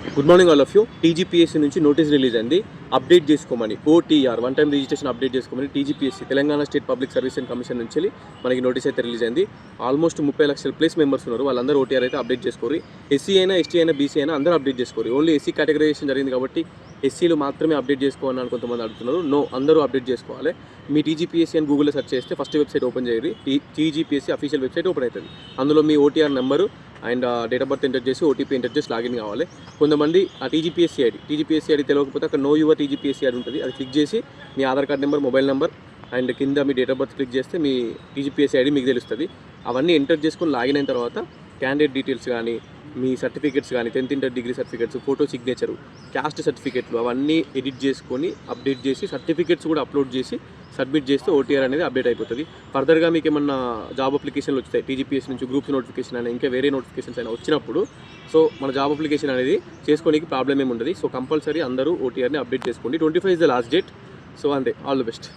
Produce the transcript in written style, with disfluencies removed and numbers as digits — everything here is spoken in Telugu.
Good morning all of you. TGPSC నుంచి నోటీస్ రిలీజ్ అయింది. అప్డేట్ చేసుకోమని, OTR one time registration update చేసుకోమని TGPSC Telangana state public service and commission నుంచి మనకి నోటీస్ అయితే రిలీజ్ అయింది. ఆల్మోస్ట్ 30 లక్షల ప్లేస్ మెంబర్స్ ఉన్నారు. వాళ్ళందరూ ఓటీఆర్ అయితే అప్డేట్ చేసుకోరు. ఎస్సీ అయినా, ఎస్టీ అయినా, బీసీ అయినా అందరూ అప్డేట్ చేసుకోరు. ఓన్లీ ఎస్సీ కేటగరైజేషన్ జరిగింది కాబట్టి ఎస్సీలు మాత్రమే అప్డేట్ చేసుకోవాలని కొంతమంది అడుగుతున్నారు. నో, అందరూ అప్డేట్ చేసుకోవాలి. మీ టీజీపీఎస్సీ అని గూగుల్లో సెర్చ్ చేస్తే ఫస్ట్ వెబ్సైట్ ఓపెన్ చేయండి. టీజీపీఎస్సీ అఫీషియల్ వెబ్సైట్ ఓపెన్ అవుతుంది. అందులో మీ OTR number and date of birth enter చేసి ఓటీపీ ఎంటర్ చేసి లాగిన్ కావాలి. కొంతమంది ఆ టీజీపీఎస్సీ ఐడి తెలియకపోతే అక్కడ నో యువర్ టీజీపీఎస్సీ ఐడి ఉంటుంది. అది క్లిక్ చేసి మీ Aadhaar card number, mobile number and కింద మీ డేట్ ఆఫ్ బర్త్ క్లిక్ చేస్తే మీ టీజీపీఎస్సీ ఐడి మీకు తెలుస్తుంది. అవన్నీ ఎంటర్ చేసుకొని లాగిన్ అయిన తర్వాత క్యాండిడేట్ డీటెయిల్స్ కానీ, మీ సర్టిఫికేట్స్ కానీ, 10th inter degree certificates, photo signature, caste సర్టిఫికేట్లు అవన్నీ ఎడిట్ చేసుకొని అప్డేట్ చేసి సర్టిఫికేట్స్ కూడా అప్లోడ్ చేసి సబ్మిట్ చేస్తే ఓటీఆర్ అనేది అప్డేట్ అయిపోతుంది. ఫర్దర్గా మీకు ఏమన్నా జాబ్ అప్లికేషన్లు వస్తాయి టీజీపీఎస్సీ నుంచి, గ్రూప్స్ నోటిఫికేషన్ అయినా ఇంకా వేరే నోటిఫికేషన్స్ అయినా వచ్చినప్పుడు సో మన జాబ్ అప్లికేషన్ అనేది చేసుకోనికి ప్రాబ్లం ఏమి ఉండదు. సో కంపల్సరీ అందరూ ఓటీఆర్ని అప్డేట్ చేసుకోండి. 25 is the last date. So అంతే, ఆల్ ది బెస్ట్.